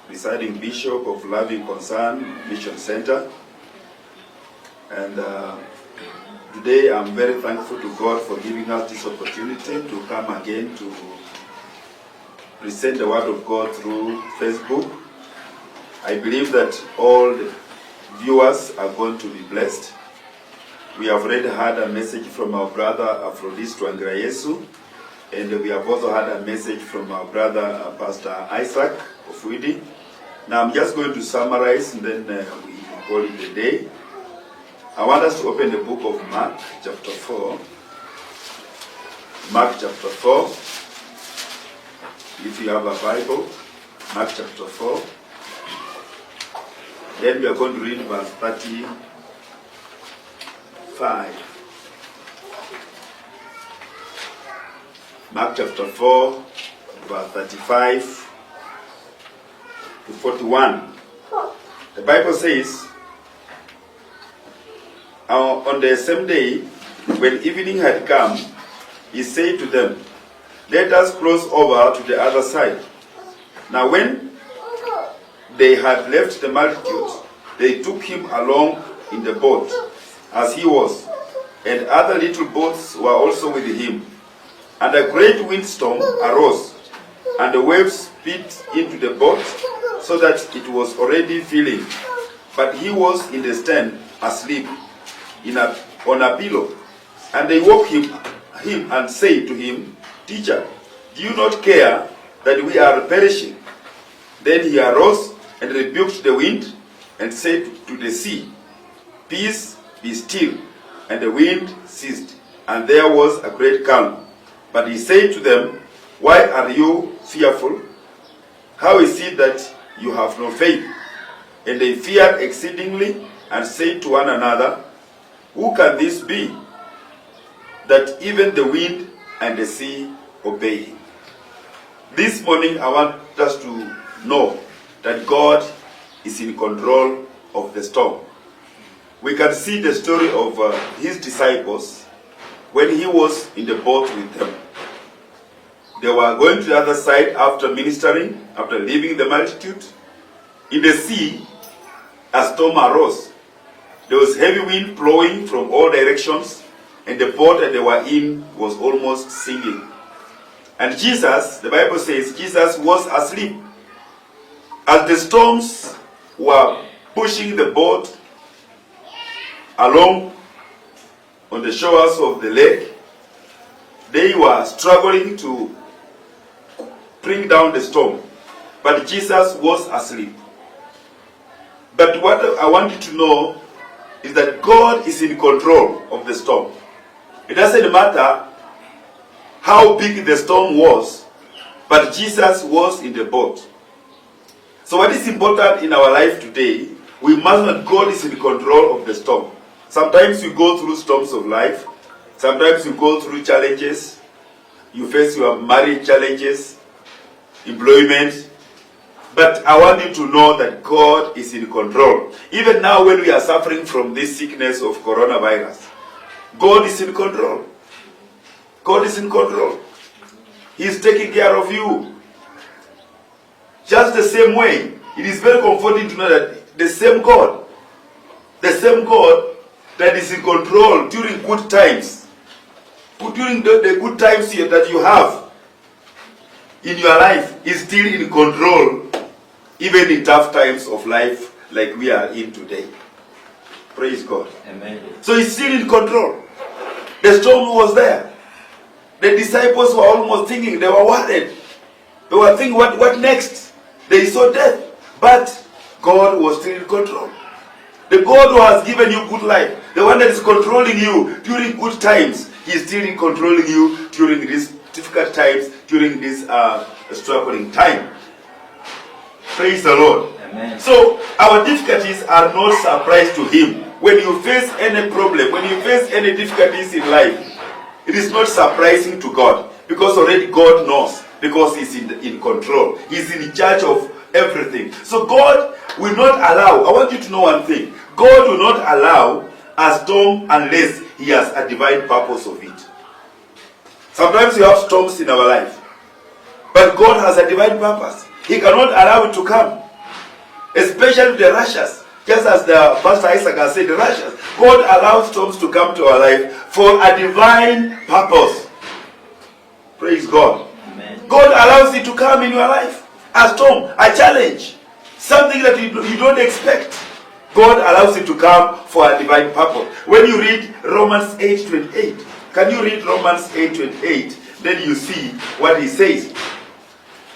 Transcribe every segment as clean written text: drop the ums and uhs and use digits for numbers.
Presiding Bishop of Loving Concern Mission Center, and today I'm very thankful to God for giving us this opportunity to come again to present the Word of God through Facebook. I believe that all the viewers are going to be blessed. We have already had a message from our brother Aphrodis Twangrayesu, and we have also had a message from our brother Pastor Isaac Ofwidi. Now I'm just going to summarize and then we call it a day. I want us to open the book of Mark chapter 4. Mark chapter 4. If you have a Bible, Mark chapter 4. Then we are going to read verse 35. Mark chapter 4, verse 35 to 41. The Bible says, on the same day, when evening had come, he said to them, "Let us cross over to the other side." Now when they had left the multitude, they took him along in the boat, as he was, and other little boats were also with him. And a great windstorm arose, and the waves beat into the boat, so that it was already filling. But he was in the stern, asleep, on a pillow. And they woke him and said to him, "Teacher, do you not care that we are perishing?" Then he arose and rebuked the wind, and said to the sea, "Peace, be still." And the wind ceased, and there was a great calm. But he said to them, "Why are you fearful? How is it that you have no faith?" And they feared exceedingly, and said to one another, "Who can this be, that even the wind and the sea obey him?" This morning I want us to know that God is in control of the storm. We can see the story of his disciples when he was in the boat with them. They were going to the other side after ministering, after leaving the multitude. In the sea, a storm arose. There was heavy wind blowing from all directions, and the boat that they were in was almost sinking. And Jesus, the Bible says, Jesus was asleep. As the storms were pushing the boat along on the shores of the lake, they were struggling to bring down the storm. But Jesus was asleep. But what I want you to know is that God is in control of the storm. It doesn't matter how big the storm was, but Jesus was in the boat. So what is important in our life today, we must know that God is in control of the storm. Sometimes you go through storms of life. Sometimes you go through challenges. You face your marriage challenges, employment. But I want you to know that God is in control. Even now when we are suffering from this sickness of coronavirus, God is in control. God is in control. He is taking care of you. Just the same way, it is very comforting to know that the same God that is in control during good times, during the good times here that you have in your life, is still in control, even in tough times of life like we are in today. Praise God. Amen. So he's still in control. The storm was there. The disciples were almost thinking, they were worried. They were thinking, what next? They saw death. But God was still in control. The God who has given you good life, the one that is controlling you during good times, He is still controlling you during these difficult times, during this struggling time. Praise the Lord. Amen. So our difficulties are no surprise to Him. When you face any problem, when you face any difficulties in life, it is not surprising to God, because already God knows, because He's in control. He's in charge of everything. So God will not allow, I want you to know one thing, God will not allow a storm unless He has a divine purpose of it. Sometimes we have storms in our life, but God has a divine purpose. He cannot allow it to come, especially the rushes. Just as the Pastor Isaac has said, the rushes. God allows storms to come to our life for a divine purpose. Praise God. Amen. God allows it to come in your life. A storm, a challenge, something that you don't expect. God allows it to come for a divine purpose. When you read Romans 8:28, can you read Romans 8:28? Then you see what he says.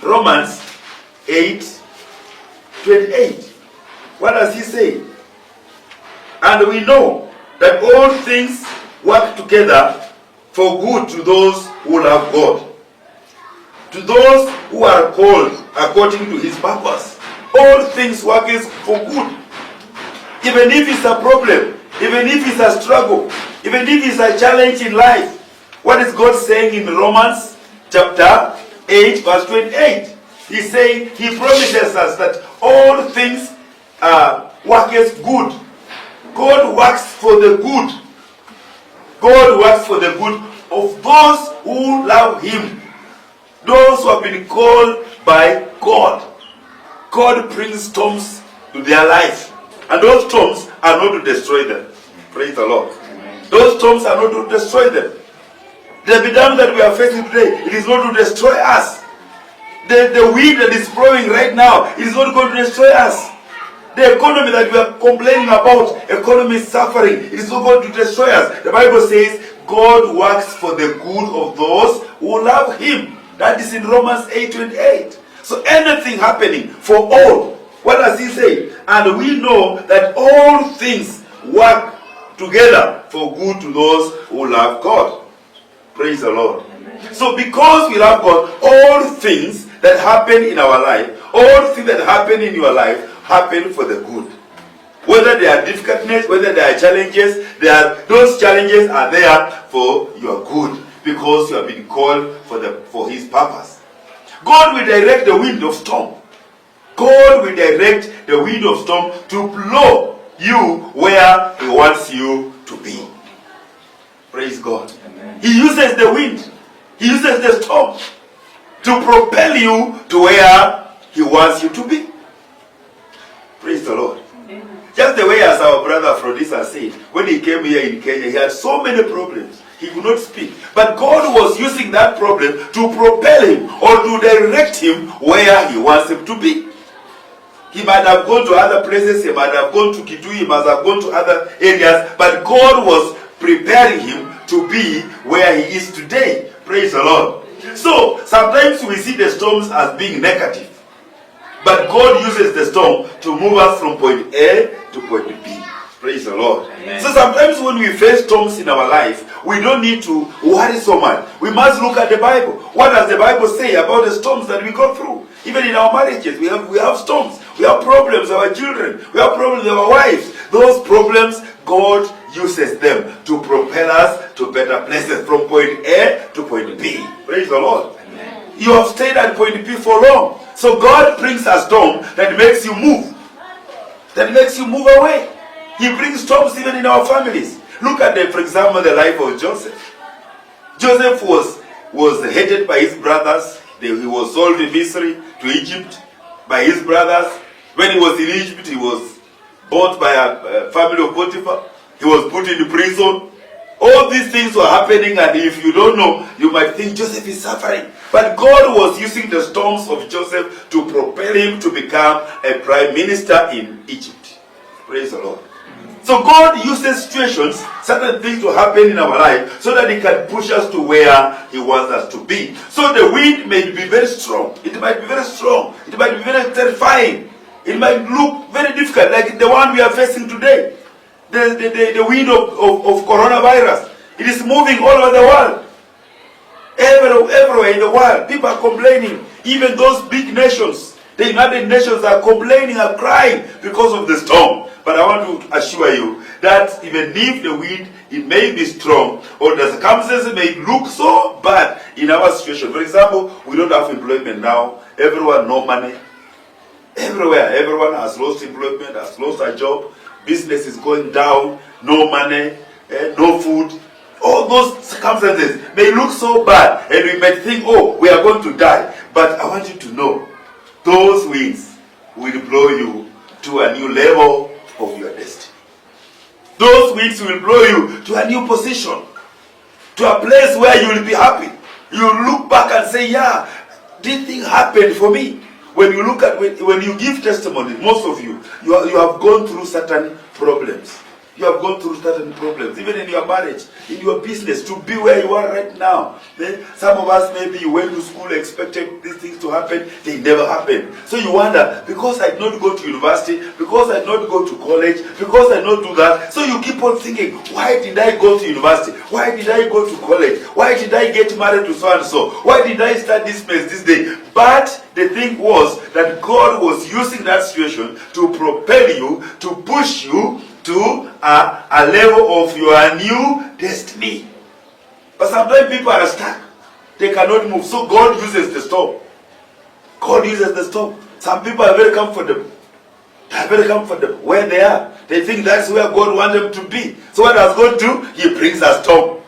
Romans 8:28. What does he say? And we know that all things work together for good to those who love God, to those who are called according to His purpose. All things work for good. Even if it's a problem, even if it's a struggle, even if it's a challenge in life. What is God saying in Romans chapter 8 verse 28? He's saying, He promises us that all things work good. God works for the good. God works for the good of those who love Him. Those who have been called by God. God brings storms to their life. And those storms are not to destroy them. Praise the Lord. Amen. Those storms are not to destroy them. The epidemic that we are facing today, it is not to destroy us. The wind that is blowing right now, it is not going to destroy us. The economy that we are complaining about, economy is suffering, it is not going to destroy us. The Bible says, God works for the good of those who love Him. That is in Romans 8:28. So anything happening for all, what does He say? And we know that all things work together for good to those who love God. Praise the Lord. Amen. So because we love God, all things that happen in our life, all things that happen in your life, happen for the good. Whether they are difficulties, whether they are challenges, those challenges are there for your good, because you have been called for His purpose. God will direct the wind of storm. God will direct the wind of storm to blow you where He wants you to be. Praise God. Amen. He uses the wind. He uses the storm to propel you to where He wants you to be. Praise the Lord. Amen. Just the way as our brother Frodisa said, when he came here in Kenya, he had so many problems. He could not speak. But God was using that problem to propel him or to direct him where He wants him to be. He might have gone to other places, he might have gone to Kitui, he might have gone to other areas, but God was preparing him to be where he is today. Praise the Lord. So, sometimes we see the storms as being negative. But God uses the storm to move us from point A to point B. Praise the Lord. Amen. So sometimes when we face storms in our life, we don't need to worry so much. We must look at the Bible. What does the Bible say about the storms that we go through? Even in our marriages, we have storms. We have problems with our children. We have problems with our wives. Those problems, God uses them to propel us to better places from point A to point B. Praise the Lord. Amen. You have stayed at point B for long. So God brings a storm that makes you move. That makes you move away. He brings storms even in our families. Look at, for example, the life of Joseph. Joseph was hated by his brothers. He was sold in Misri to Egypt by his brothers. When he was in Egypt, he was bought by a family of Potiphar. He was put in prison. All these things were happening, and if you don't know, you might think Joseph is suffering. But God was using the storms of Joseph to propel him to become a prime minister in Egypt. Praise the Lord. So God uses situations, certain things to happen in our life, so that He can push us to where He wants us to be. So the wind may be very strong. It might be very strong. It might be very terrifying. It might look very difficult, like the one we are facing today. The wind of coronavirus. It is moving all over the world. Everywhere in the world, people are complaining. Even those big nations, the United Nations, are complaining, are crying because of the storm. But I want to assure you that even if the wind, it may be strong, or the circumstances may look so bad in our situation. For example, we don't have employment now. Everyone, no money. Everywhere, everyone has lost employment, has lost a job. Business is going down, no money, no food. All those circumstances may look so bad, and we might think, oh, we are going to die. But I want you to know, those winds will blow you to a new level of your destiny. Those winds will blow you to a new position, to a place where you will be happy. You will look back and say, yeah, this thing happened for me. When you look at, when you give testimony, most of you have gone through certain problems. You have gone through certain problems, even in your marriage, in your business, to be where you are right now. Some of us, maybe you went to school, expected these things to happen, they never happened. So you wonder, because I did not go to university, because I did not go to college, because I did not do that. So you keep on thinking, why did I go to university? Why did I go to college? Why did I get married to so and so? Why did I start this place this day? But the thing was that God was using that situation to propel you, to push you to a level of your new destiny. But sometimes people are stuck. They cannot move. So God uses the storm. God uses the storm. Some people are very comfortable. They are very comfortable where they are. They think that's where God wants them to be. So what does God do? He brings a storm.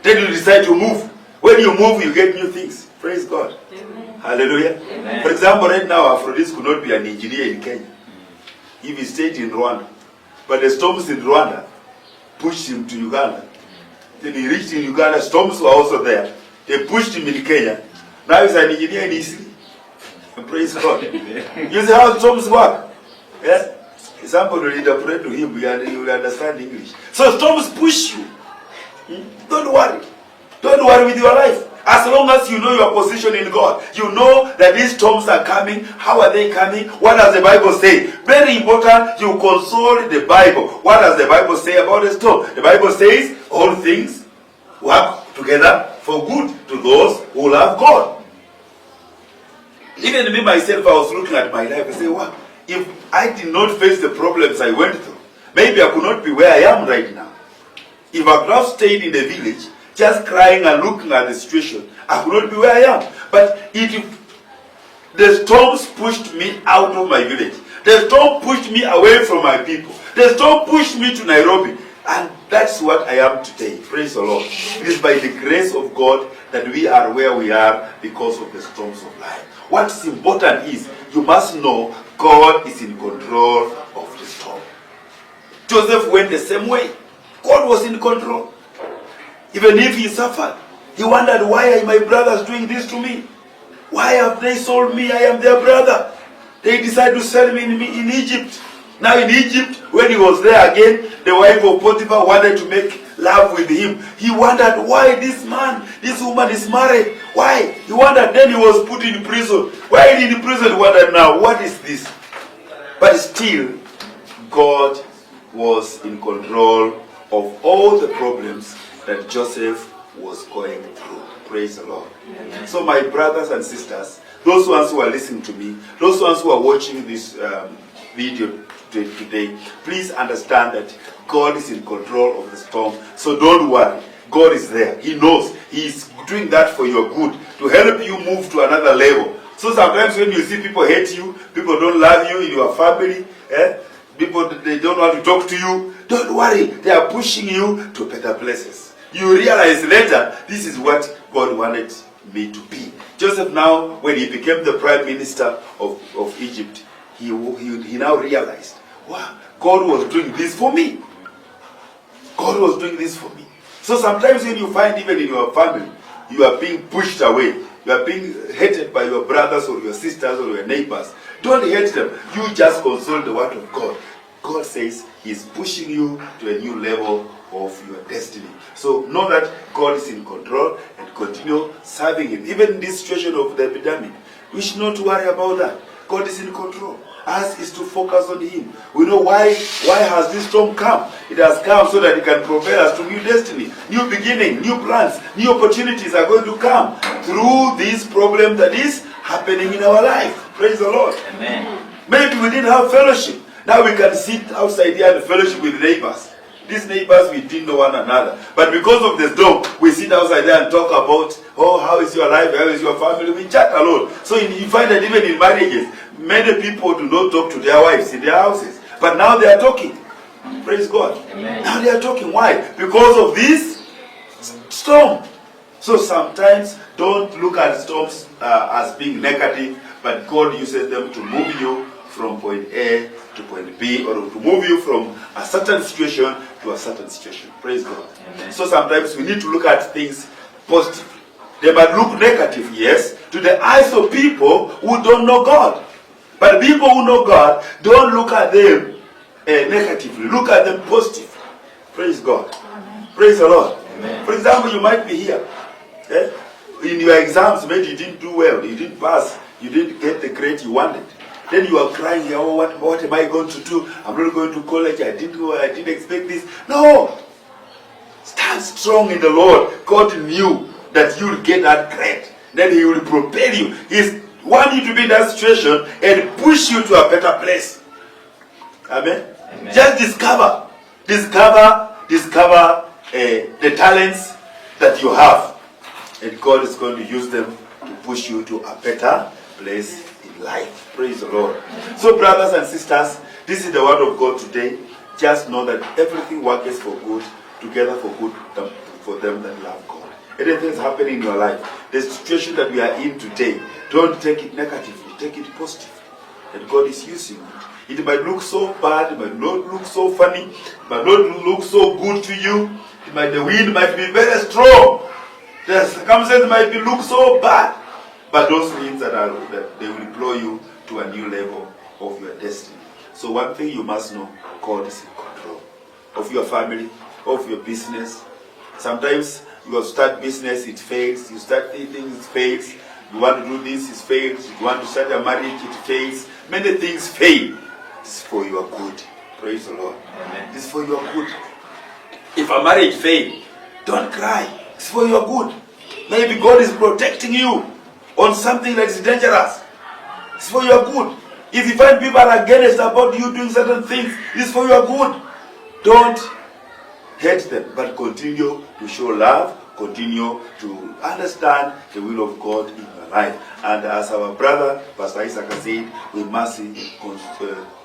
Then you decide to move. When you move, you get new things. Praise God. Amen. Hallelujah. Amen. For example, right now, Aphrodite could not be an engineer in Kenya if he stayed in Rwanda. But the storms in Rwanda pushed him to Uganda. Then he reached in Uganda, storms were also there. They pushed him in Kenya. Now he's an engineer in Eastleigh. Praise God. You see how storms work? Yes? Somebody will interpret to him, you will understand English. So storms push you. Don't worry. Don't worry with your life. As long as you know your position in God, you know that these storms are coming. How are they coming? What does the Bible say? Very important, you consult the Bible. What does the Bible say about the storm? The Bible says all things work together for good to those who love God. Even me myself, I was looking at my life and say, wow, if I did not face the problems I went through, maybe I could not be where I am right now. If I could have stayed in the village, just crying and looking at the situation, I could not be where I am. But the storms pushed me out of my village. The storm pushed me away from my people. The storm pushed me to Nairobi. And that's what I am today. Praise the Lord. It is by the grace of God that we are where we are because of the storms of life. What's important is you must know God is in control of the storm. Joseph went the same way. God was in control. Even if he suffered, he wondered, why are my brothers doing this to me? Why have they sold me? I am their brother. They decided to sell me in Egypt. Now in Egypt, when he was there again, the wife of Potiphar wanted to make love with him. He wondered why this woman is married. Why? He wondered. Then he was put in prison. Why in prison? He wondered now, what is this? But still, God was in control of all the problems that Joseph was going through. Praise the Lord. Amen. So my brothers and sisters, those ones who are listening to me, those ones who are watching this video today, please understand that God is in control of the storm. So don't worry. God is there. He knows. He is doing that for your good, to help you move to another level. So sometimes when you see people hate you, people don't love you in your family, people, they don't want to talk to you, don't worry. They are pushing you to better places. You realize later, this is what God wanted me to be. Joseph now, when he became the prime minister of Egypt, he now realized, wow, God was doing this for me. God was doing this for me. So sometimes when you find even in your family, you are being pushed away, you are being hated by your brothers or your sisters or your neighbors, don't hate them. You just consult the word of God. God says He's pushing you to a new level of your destiny. So know that God is in control and continue serving Him. Even in this situation of the epidemic, we should not worry about that. God is in control. Us is to focus on Him. We know why has this storm come? It has come so that it can propel us to new destiny, new beginning, new plans, new opportunities are going to come through this problem that is happening in our life. Praise the Lord. Amen. Maybe we didn't have fellowship. Now we can sit outside here and fellowship with neighbors. These neighbors, we didn't know one another. But because of the storm, we sit outside there and talk about, oh, how is your life? How is your family? We chat a lot. So you find that even in marriages, many people do not talk to their wives in their houses. But now they are talking. Praise God. Amen. Now they are talking. Why? Because of this storm. So sometimes don't look at storms as being negative, but God uses them to move you from point A to point B, or to move you from a certain situation to a certain situation. Praise God. Amen. So sometimes we need to look at things positively. They might look negative, yes, to the eyes of people who don't know God. But people who know God, don't look at them negatively. Look at them positively. Praise God. Amen. Praise the Lord. Amen. For example, you might be here. In your exams, maybe you didn't do well. You didn't pass. You didn't get the grade you wanted. Then you are crying here, oh, what am I going to do? I'm not going to college. I didn't expect this. No. Stand strong in the Lord. God knew that you will get that grade. Then He will propel you. He wants you to be in that situation and push you to a better place. Amen? Amen. Just discover the talents that you have. And God is going to use them to push you to a better place in life. Praise the Lord. So brothers and sisters, this is the word of God today. Just know that everything works for good, together for good for them that love God. Anything is happening in your life, the situation that we are in today, don't take it negatively, take it positively. And God is using it. It might look so bad, it might not look so funny, it might not look so good to you. The wind might be very strong. The circumstances might look so bad. But those winds that they will blow you to a new level of your destiny. So one thing you must know, God is in control of your family, of your business. Sometimes you start business, it fails. You start things, it fails. You want to do this, it fails. You want to start a marriage, it fails. Many things fail. This is for your good. Praise the Lord. Amen. This is for your good. If a marriage fails, don't cry. It's for your good. Maybe God is protecting you on something that is dangerous. It's for your good. If you find people are against about you doing certain things, it's for your good. Don't hate them, but continue to show love, continue to understand the will of God in your life. And as our brother, Pastor Isaac said, we must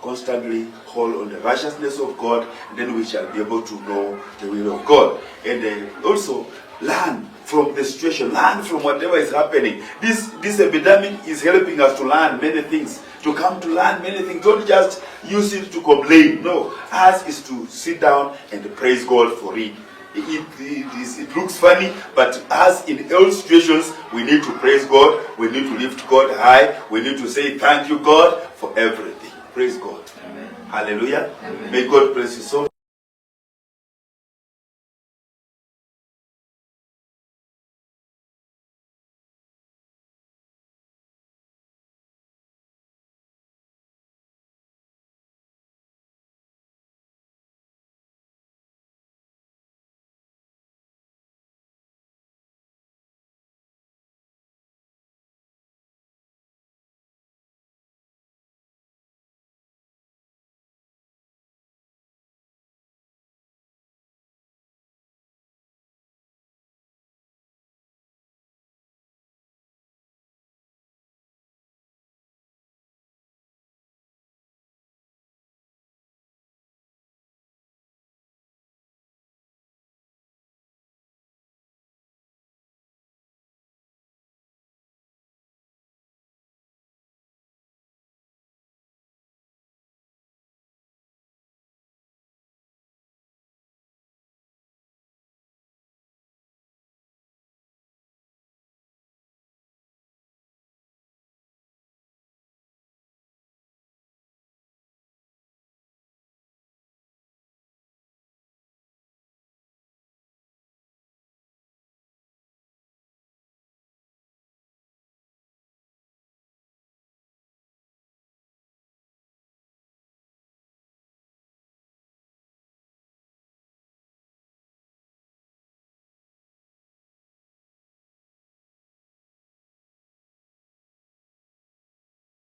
constantly hold on the righteousness of God, and then we shall be able to know the will of God. And also, learn from the situation, learn from whatever is happening. This epidemic is helping us to learn many things, to come to learn many things. Don't just use it to complain. No, ours is to sit down and praise God for it. It looks funny, but as in all situations, we need to praise God. We need to lift God high. We need to say thank you, God, for everything. Praise God. Amen. Hallelujah. Amen. May God bless you so much.